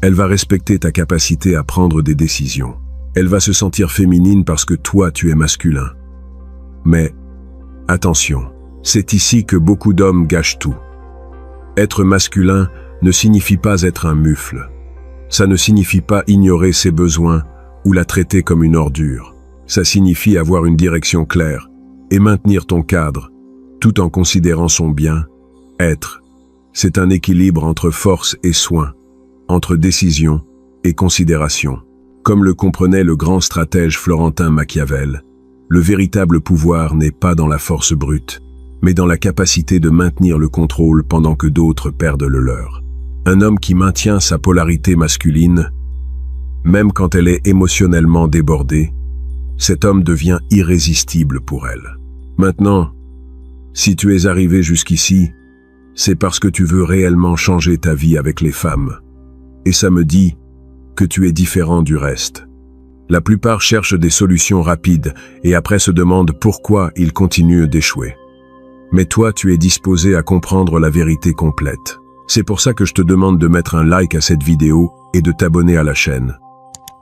elle va respecter ta capacité à prendre des décisions. Elle va se sentir féminine parce que toi, tu es masculin. Mais, attention, c'est ici que beaucoup d'hommes gâchent tout. Être masculin ne signifie pas être un mufle. Ça ne signifie pas ignorer ses besoins ou la traiter comme une ordure. Ça signifie avoir une direction claire et maintenir ton cadre, tout en considérant son bien, être. C'est un équilibre entre force et soin, entre décision et considération. Comme le comprenait le grand stratège Florentin Machiavel, le véritable pouvoir n'est pas dans la force brute, mais dans la capacité de maintenir le contrôle pendant que d'autres perdent le leur. Un homme qui maintient sa polarité masculine, même quand elle est émotionnellement débordée, cet homme devient irrésistible pour elle. Maintenant, si tu es arrivé jusqu'ici, c'est parce que tu veux réellement changer ta vie avec les femmes. Et ça me dit que tu es différent du reste. La plupart cherchent des solutions rapides et après se demandent pourquoi ils continuent d'échouer. Mais toi, tu es disposé à comprendre la vérité complète. C'est pour ça que je te demande de mettre un like à cette vidéo et de t'abonner à la chaîne.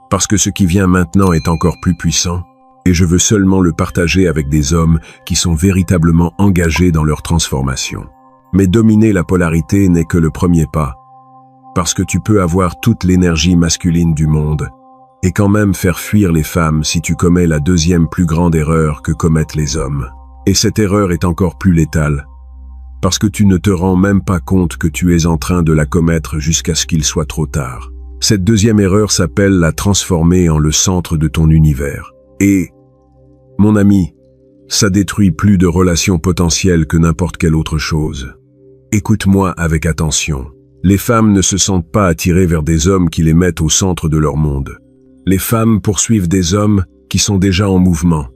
Parce que ce qui vient maintenant est encore plus puissant, et je veux seulement le partager avec des hommes qui sont véritablement engagés dans leur transformation. Mais dominer la polarité n'est que le premier pas, parce que tu peux avoir toute l'énergie masculine du monde, et quand même faire fuir les femmes si tu commets la deuxième plus grande erreur que commettent les hommes. Et cette erreur est encore plus létale, parce que tu ne te rends même pas compte que tu es en train de la commettre jusqu'à ce qu'il soit trop tard. Cette deuxième erreur s'appelle la transformer en le centre de ton univers. Et, mon ami, ça détruit plus de relations potentielles que n'importe quelle autre chose. Écoute-moi avec attention. Les femmes ne se sentent pas attirées vers des hommes qui les mettent au centre de leur monde. Les femmes poursuivent des hommes qui sont déjà en mouvement.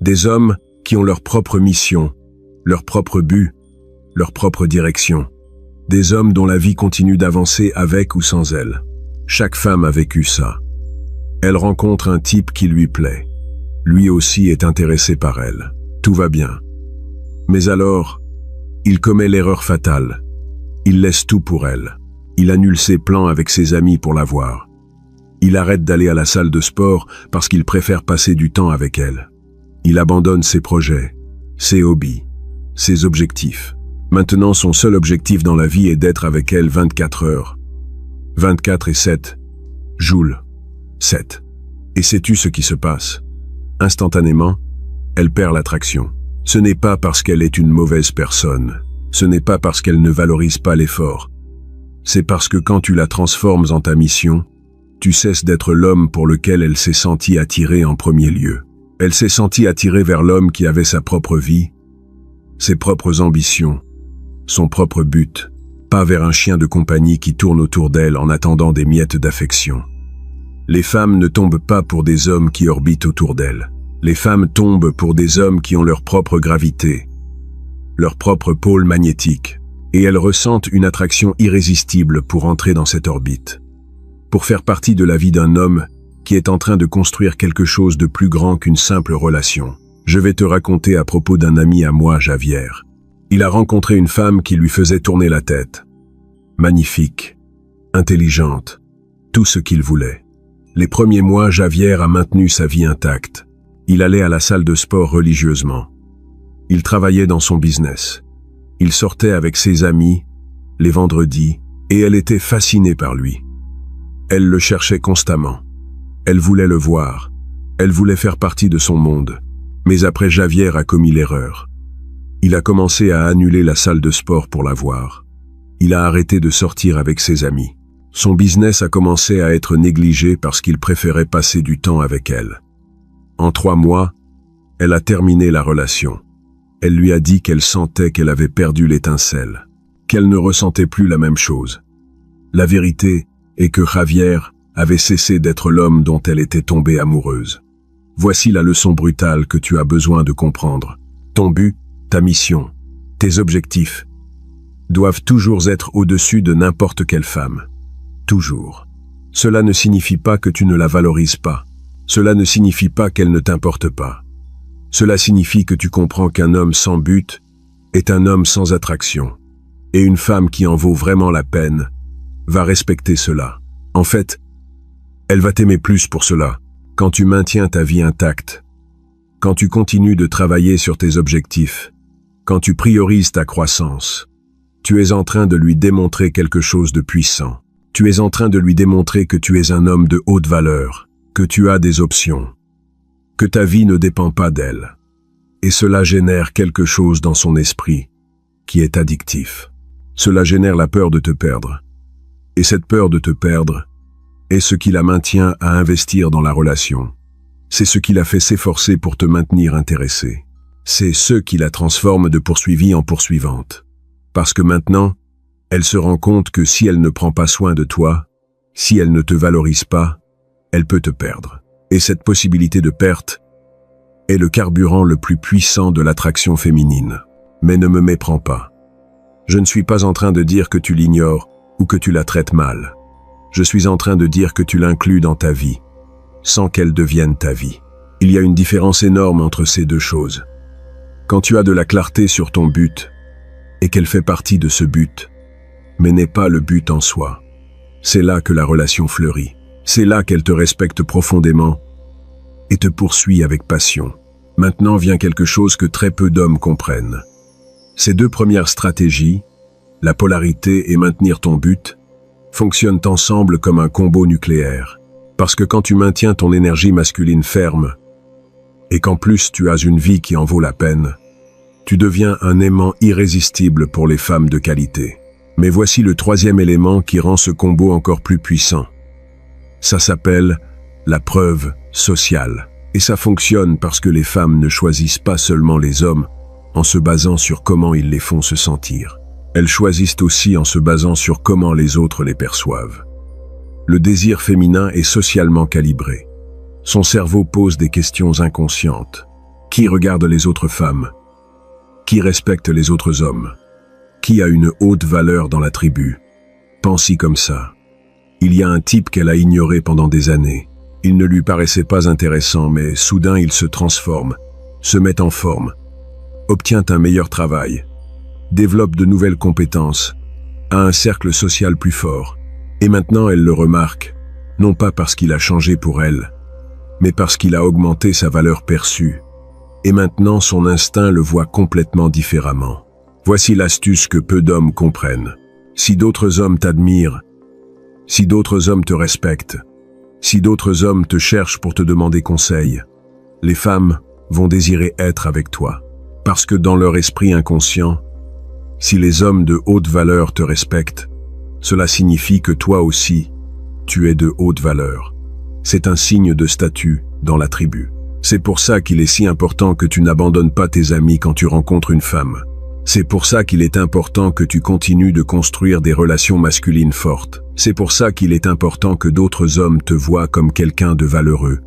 Des hommes qui ont leur propre mission, leur propre but, leur propre direction. Des hommes dont la vie continue d'avancer avec ou sans elles. Chaque femme a vécu ça. Elle rencontre un type qui lui plaît. Lui aussi est intéressé par elle. Tout va bien. Mais alors, il commet l'erreur fatale. Il laisse tout pour elle. Il annule ses plans avec ses amis pour la voir. Il arrête d'aller à la salle de sport parce qu'il préfère passer du temps avec elle. Il abandonne ses projets, ses hobbies, ses objectifs. Maintenant, son seul objectif dans la vie est d'être avec elle 24 heures. 24 et 7. Joule. 7. Et sais-tu ce qui se passe? Instantanément, elle perd l'attraction. Ce n'est pas parce qu'elle est une mauvaise personne. Ce n'est pas parce qu'elle ne valorise pas l'effort. C'est parce que quand tu la transformes en ta mission, tu cesses d'être l'homme pour lequel elle s'est sentie attirée en premier lieu. Elle s'est sentie attirée vers l'homme qui avait sa propre vie, ses propres ambitions, son propre but, pas vers un chien de compagnie qui tourne autour d'elle en attendant des miettes d'affection. Les femmes ne tombent pas pour des hommes qui orbitent autour d'elles. Les femmes tombent pour des hommes qui ont leur propre gravité, leur propre pôle magnétique, et elles ressentent une attraction irrésistible pour entrer dans cette orbite, pour faire partie de la vie d'un homme qui est en train de construire quelque chose de plus grand qu'une simple relation. Je vais te raconter à propos d'un ami à moi, Javier. Il a rencontré une femme qui lui faisait tourner la tête. Magnifique, intelligente, tout ce qu'il voulait. Les premiers mois, Javier a maintenu sa vie intacte. Il allait à la salle de sport religieusement. Il travaillait dans son business. Il sortait avec ses amis, les vendredis, et elle était fascinée par lui. Elle le cherchait constamment. Elle voulait le voir. Elle voulait faire partie de son monde. Mais après, Javier a commis l'erreur. Il a commencé à annuler la salle de sport pour la voir. Il a arrêté de sortir avec ses amis. Son business a commencé à être négligé parce qu'il préférait passer du temps avec elle. En 3 mois, elle a terminé la relation. Elle lui a dit qu'elle sentait qu'elle avait perdu l'étincelle, qu'elle ne ressentait plus la même chose. La vérité est que Javier avait cessé d'être l'homme dont elle était tombée amoureuse. Voici la leçon brutale que tu as besoin de comprendre. Ton but, ta mission, tes objectifs doivent toujours être au-dessus de n'importe quelle femme. Toujours. Cela ne signifie pas que tu ne la valorises pas. Cela ne signifie pas qu'elle ne t'importe pas. Cela signifie que tu comprends qu'un homme sans but est un homme sans attraction. Et une femme qui en vaut vraiment la peine va respecter cela. En fait, elle va t'aimer plus pour cela. Quand tu maintiens ta vie intacte, quand tu continues de travailler sur tes objectifs, quand tu priorises ta croissance, tu es en train de lui démontrer quelque chose de puissant. Tu es en train de lui démontrer que tu es un homme de haute valeur, que tu as des options, que ta vie ne dépend pas d'elle. Et cela génère quelque chose dans son esprit qui est addictif. Cela génère la peur de te perdre. Et cette peur de te perdre est ce qui la maintient à investir dans la relation. C'est ce qui la fait s'efforcer pour te maintenir intéressé. C'est ce qui la transforme de poursuivie en poursuivante. Parce que maintenant, elle se rend compte que si elle ne prend pas soin de toi, si elle ne te valorise pas, elle peut te perdre. Et cette possibilité de perte est le carburant le plus puissant de l'attraction féminine. Mais ne me méprends pas. Je ne suis pas en train de dire que tu l'ignores ou que tu la traites mal. Je suis en train de dire que tu l'inclus dans ta vie, sans qu'elle devienne ta vie. Il y a une différence énorme entre ces deux choses. Quand tu as de la clarté sur ton but, et qu'elle fait partie de ce but, mais n'est pas le but en soi, c'est là que la relation fleurit. C'est là qu'elle te respecte profondément et te poursuit avec passion. Maintenant vient quelque chose que très peu d'hommes comprennent. Ces 2 premières stratégies, la polarité et maintenir ton but, fonctionnent ensemble comme un combo nucléaire. Parce que quand tu maintiens ton énergie masculine ferme, et qu'en plus tu as une vie qui en vaut la peine, tu deviens un aimant irrésistible pour les femmes de qualité. Mais voici le 3e élément qui rend ce combo encore plus puissant. Ça s'appelle la preuve sociale. Et ça fonctionne parce que les femmes ne choisissent pas seulement les hommes en se basant sur comment ils les font se sentir. Elles choisissent aussi en se basant sur comment les autres les perçoivent. Le désir féminin est socialement calibré. Son cerveau pose des questions inconscientes. Qui regarde les autres femmes? Qui respecte les autres hommes? Qui a une haute valeur dans la tribu? Pense-y comme ça. Il y a un type qu'elle a ignoré pendant des années. Il ne lui paraissait pas intéressant, mais soudain il se transforme, se met en forme, obtient un meilleur travail, développe de nouvelles compétences, a un cercle social plus fort. Et maintenant elle le remarque, non pas parce qu'il a changé pour elle, mais parce qu'il a augmenté sa valeur perçue. Et maintenant son instinct le voit complètement différemment. Voici l'astuce que peu d'hommes comprennent. Si d'autres hommes t'admirent, si d'autres hommes te respectent, Si d'autres hommes te cherchent pour te demander conseil, les femmes vont désirer être avec toi. Parce que dans leur esprit inconscient, si les hommes de haute valeur te respectent, cela signifie que toi aussi, tu es de haute valeur. C'est un signe de statut dans la tribu. C'est pour ça qu'il est si important que tu n'abandonnes pas tes amis quand tu rencontres une femme. C'est pour ça qu'il est important que tu continues de construire des relations masculines fortes. C'est pour ça qu'il est important que d'autres hommes te voient comme quelqu'un de valeureux.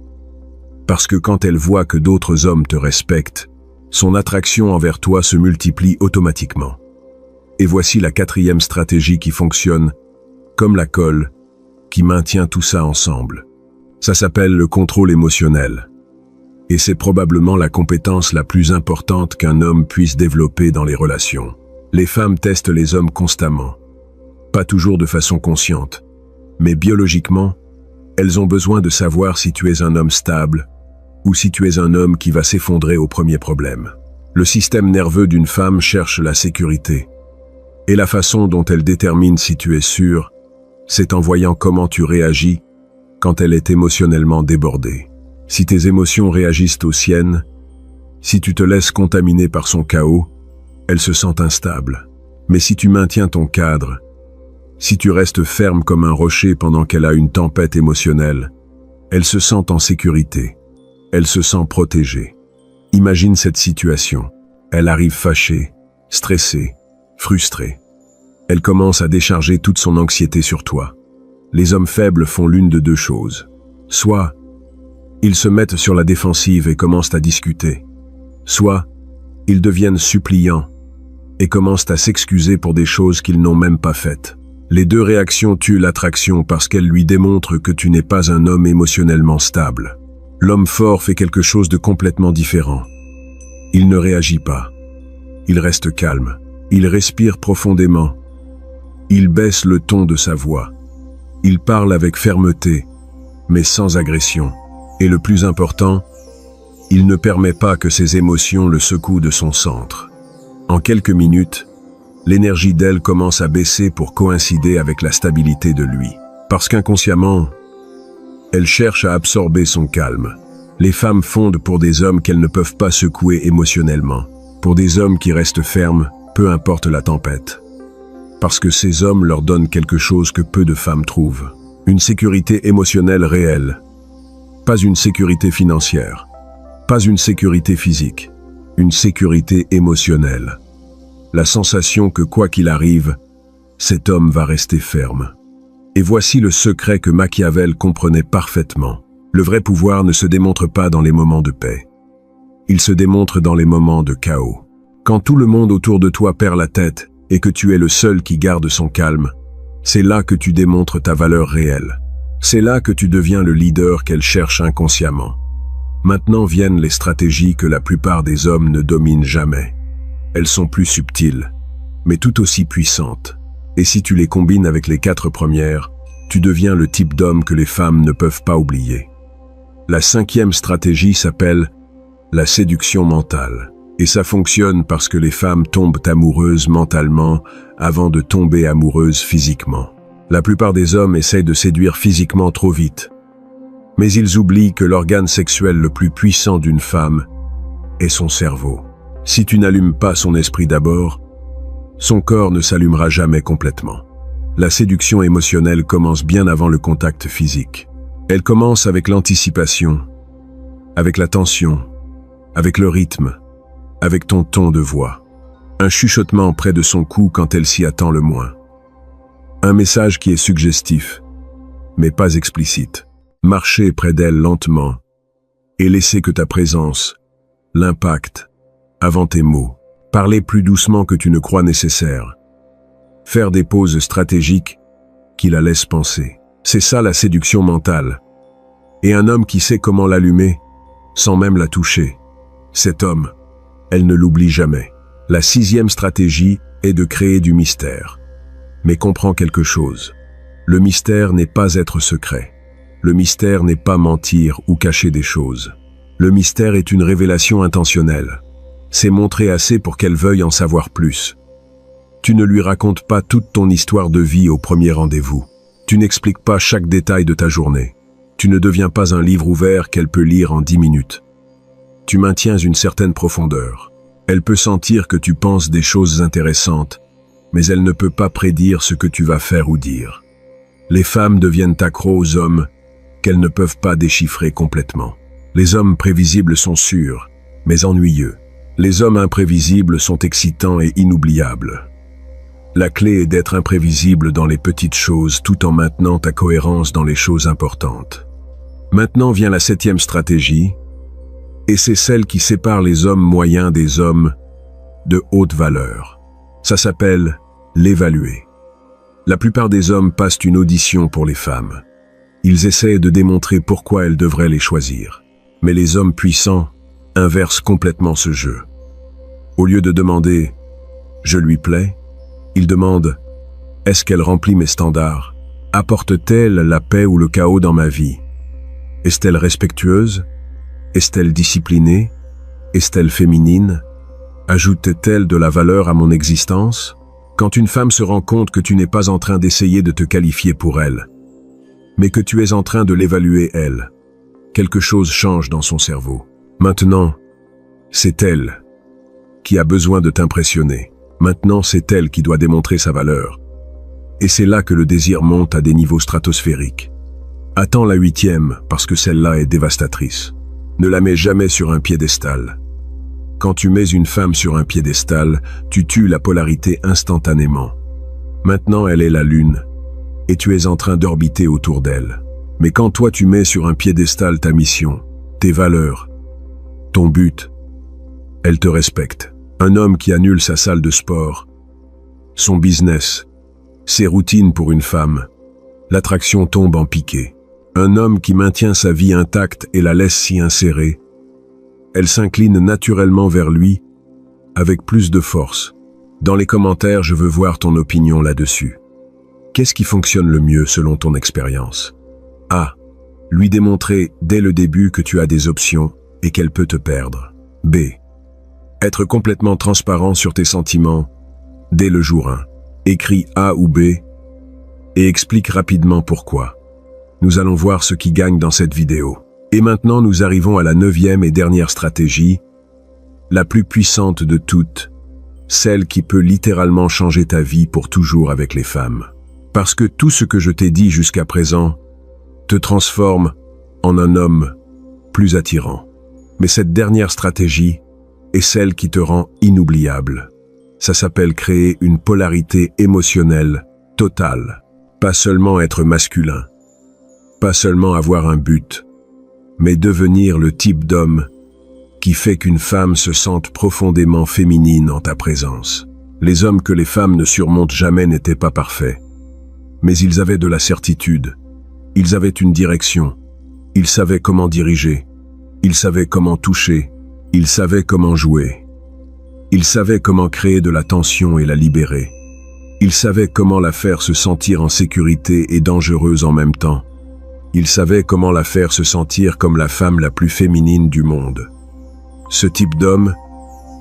Parce que quand elle voit que d'autres hommes te respectent, son attraction envers toi se multiplie automatiquement. Et voici la 4e stratégie qui fonctionne comme la colle, qui maintient tout ça ensemble. Ça s'appelle le contrôle émotionnel. Et c'est probablement la compétence la plus importante qu'un homme puisse développer dans les relations. Les femmes testent les hommes constamment. Pas toujours de façon consciente. Mais biologiquement, elles ont besoin de savoir si tu es un homme stable ou si tu es un homme qui va s'effondrer au premier problème. Le système nerveux d'une femme cherche la sécurité. Et la façon dont elle détermine si tu es sûr, c'est en voyant comment tu réagis quand elle est émotionnellement débordée. Si tes émotions réagissent aux siennes, si tu te laisses contaminer par son chaos, elle se sent instable. Mais si tu maintiens ton cadre, si tu restes ferme comme un rocher pendant qu'elle a une tempête émotionnelle, elle se sent en sécurité. Elle se sent protégée. Imagine cette situation. Elle arrive fâchée, stressée, frustrée. Elle commence à décharger toute son anxiété sur toi. Les hommes faibles font l'une de deux choses. Soit ils se mettent sur la défensive et commencent à discuter. Soit ils deviennent suppliants et commencent à s'excuser pour des choses qu'ils n'ont même pas faites. Les deux réactions tuent l'attraction parce qu'elles lui démontrent que tu n'es pas un homme émotionnellement stable. L'homme fort fait quelque chose de complètement différent. Il ne réagit pas. Il reste calme. Il respire profondément. Il baisse le ton de sa voix. Il parle avec fermeté, mais sans agression. Et le plus important, il ne permet pas que ses émotions le secouent de son centre. En quelques minutes, l'énergie d'elle commence à baisser pour coïncider avec la stabilité de lui. Parce qu'inconsciemment, elle cherche à absorber son calme. Les femmes fondent pour des hommes qu'elles ne peuvent pas secouer émotionnellement. Pour des hommes qui restent fermes, peu importe la tempête. Parce que ces hommes leur donnent quelque chose que peu de femmes trouvent. Une sécurité émotionnelle réelle. Pas une sécurité financière. Pas une sécurité physique. Une sécurité émotionnelle. La sensation que quoi qu'il arrive, cet homme va rester ferme. Et voici le secret que Machiavel comprenait parfaitement. Le vrai pouvoir ne se démontre pas dans les moments de paix. Il se démontre dans les moments de chaos. Quand tout le monde autour de toi perd la tête et que tu es le seul qui garde son calme, c'est là que tu démontres ta valeur réelle. C'est là que tu deviens le leader qu'elle cherche inconsciemment. Maintenant viennent les stratégies que la plupart des hommes ne dominent jamais. Elles sont plus subtiles, mais tout aussi puissantes. Et si tu les combines avec les 4 premières, tu deviens le type d'homme que les femmes ne peuvent pas oublier. La 5e stratégie s'appelle la séduction mentale. Et ça fonctionne parce que les femmes tombent amoureuses mentalement avant de tomber amoureuses physiquement. La plupart des hommes essayent de séduire physiquement trop vite. Mais ils oublient que l'organe sexuel le plus puissant d'une femme est son cerveau. Si tu n'allumes pas son esprit d'abord, son corps ne s'allumera jamais complètement. La séduction émotionnelle commence bien avant le contact physique. Elle commence avec l'anticipation, avec la tension, avec le rythme, avec ton ton de voix. Un chuchotement près de son cou quand elle s'y attend le moins. Un message qui est suggestif, mais pas explicite. Marcher près d'elle lentement et laisser que ta présence l'impacte avant tes mots. Parler plus doucement que tu ne crois nécessaire. Faire des pauses stratégiques qui la laissent penser. C'est ça la séduction mentale. Et un homme qui sait comment l'allumer, sans même la toucher. Cet homme, elle ne l'oublie jamais. La 6e stratégie est de créer du mystère. Mais comprends quelque chose. Le mystère n'est pas être secret. Le mystère n'est pas mentir ou cacher des choses. Le mystère est une révélation intentionnelle. C'est montrer assez pour qu'elle veuille en savoir plus. Tu ne lui racontes pas toute ton histoire de vie au premier rendez-vous. Tu n'expliques pas chaque détail de ta journée. Tu ne deviens pas un livre ouvert qu'elle peut lire en 10 minutes. Tu maintiens une certaine profondeur. Elle peut sentir que tu penses des choses intéressantes, mais elle ne peut pas prédire ce que tu vas faire ou dire. Les femmes deviennent accros aux hommes qu'elles ne peuvent pas déchiffrer complètement. Les hommes prévisibles sont sûrs, mais ennuyeux. Les hommes imprévisibles sont excitants et inoubliables. La clé est d'être imprévisible dans les petites choses tout en maintenant ta cohérence dans les choses importantes. Maintenant vient la 7e stratégie, et c'est celle qui sépare les hommes moyens des hommes de haute valeur. Ça s'appelle l'évaluer. La plupart des hommes passent une audition pour les femmes. Ils essaient de démontrer pourquoi elles devraient les choisir. Mais les hommes puissants inversent complètement ce jeu. Au lieu de demander « je lui plais », ils demandent « est-ce qu'elle remplit mes standards? Apporte-t-elle la paix ou le chaos dans ma vie? Est-elle respectueuse? Est-elle disciplinée? Est-elle féminine? Ajoute-t-elle de la valeur à mon existence? » Quand une femme se rend compte que tu n'es pas en train d'essayer de te qualifier pour elle, mais que tu es en train de l'évaluer elle, quelque chose change dans son cerveau. Maintenant, c'est elle qui a besoin de t'impressionner. Maintenant, c'est elle qui doit démontrer sa valeur. Et c'est là que le désir monte à des niveaux stratosphériques. Attends la 8e, parce que celle-là est dévastatrice. Ne la mets jamais sur un piédestal. Quand tu mets une femme sur un piédestal, tu tues la polarité instantanément. Maintenant, elle est la lune, et tu es en train d'orbiter autour d'elle. Mais quand toi tu mets sur un piédestal ta mission, tes valeurs, ton but, elle te respecte. Un homme qui annule sa salle de sport, son business, ses routines pour une femme, l'attraction tombe en piqué. Un homme qui maintient sa vie intacte et la laisse s'y insérer, elle s'incline naturellement vers lui, avec plus de force. Dans les commentaires, je veux voir ton opinion là-dessus. Qu'est-ce qui fonctionne le mieux selon ton expérience? A. Lui démontrer dès le début que tu as des options et qu'elle peut te perdre. B. Être complètement transparent sur tes sentiments dès le jour 1. Écris A ou B et explique rapidement pourquoi. Nous allons voir ce qui gagne dans cette vidéo. Et maintenant, nous arrivons à la 9e et dernière stratégie, la plus puissante de toutes, celle qui peut littéralement changer ta vie pour toujours avec les femmes. Parce que tout ce que je t'ai dit jusqu'à présent te transforme en un homme plus attirant. Mais cette dernière stratégie est celle qui te rend inoubliable. Ça s'appelle créer une polarité émotionnelle totale. Pas seulement être masculin, pas seulement avoir un but, mais devenir le type d'homme qui fait qu'une femme se sente profondément féminine en ta présence. Les hommes que les femmes ne surmontent jamais n'étaient pas parfaits, mais ils avaient de la certitude, ils avaient une direction, ils savaient comment diriger, ils savaient comment toucher, ils savaient comment jouer, ils savaient comment créer de la tension et la libérer, ils savaient comment la faire se sentir en sécurité et dangereuse en même temps. Il savait comment la faire se sentir comme la femme la plus féminine du monde. Ce type d'homme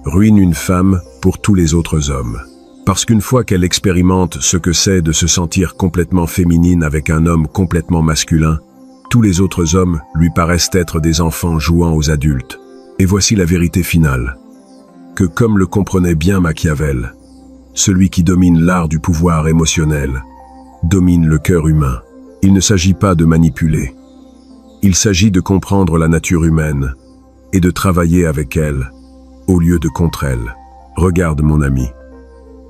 ruine une femme pour tous les autres hommes. Parce qu'une fois qu'elle expérimente ce que c'est de se sentir complètement féminine avec un homme complètement masculin, tous les autres hommes lui paraissent être des enfants jouant aux adultes. Et voici la vérité finale. Que comme le comprenait bien Machiavel, celui qui domine l'art du pouvoir émotionnel, domine le cœur humain. Il ne s'agit pas de manipuler. Il s'agit de comprendre la nature humaine et de travailler avec elle, au lieu de contre elle. Regarde mon ami.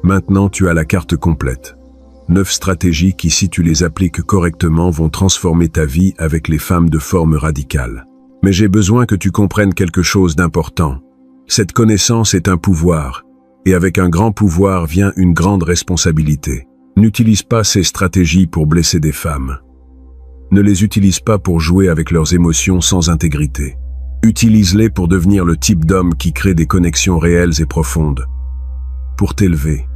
Maintenant tu as la carte complète. 9 stratégies qui, si tu les appliques correctement, vont transformer ta vie avec les femmes de forme radicale. Mais j'ai besoin que tu comprennes quelque chose d'important. Cette connaissance est un pouvoir, et avec un grand pouvoir vient une grande responsabilité. N'utilise pas ces stratégies pour blesser des femmes. Ne les utilise pas pour jouer avec leurs émotions sans intégrité. Utilise-les pour devenir le type d'homme qui crée des connexions réelles et profondes. Pour t'élever.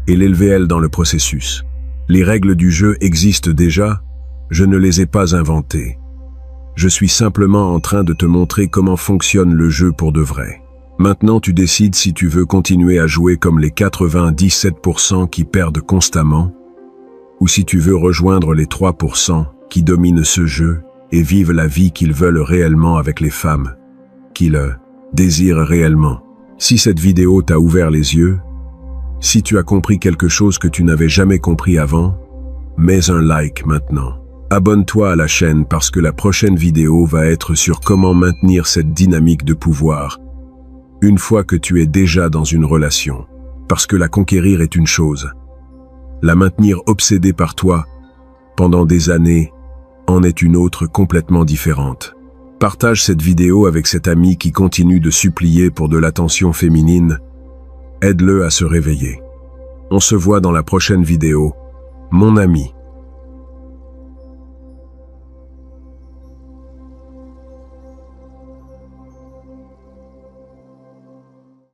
Et l'élever elle dans le processus. Les règles du jeu existent déjà, je ne les ai pas inventées. Je suis simplement en train de te montrer comment fonctionne le jeu pour de vrai. Maintenant tu décides si tu veux continuer à jouer comme les 97% qui perdent constamment, ou si tu veux rejoindre les 3% qui dominent ce jeu et vivent la vie qu'ils veulent réellement avec les femmes, qu'ils désirent réellement. Si cette vidéo t'a ouvert les yeux, si tu as compris quelque chose que tu n'avais jamais compris avant, mets un like maintenant. Abonne-toi à la chaîne parce que la prochaine vidéo va être sur comment maintenir cette dynamique de pouvoir une fois que tu es déjà dans une relation. Parce que la conquérir est une chose. La maintenir obsédée par toi pendant des années en est une autre complètement différente. Partage cette vidéo avec cet ami qui continue de supplier pour de l'attention féminine. Aide-le à se réveiller. On se voit dans la prochaine vidéo, mon ami.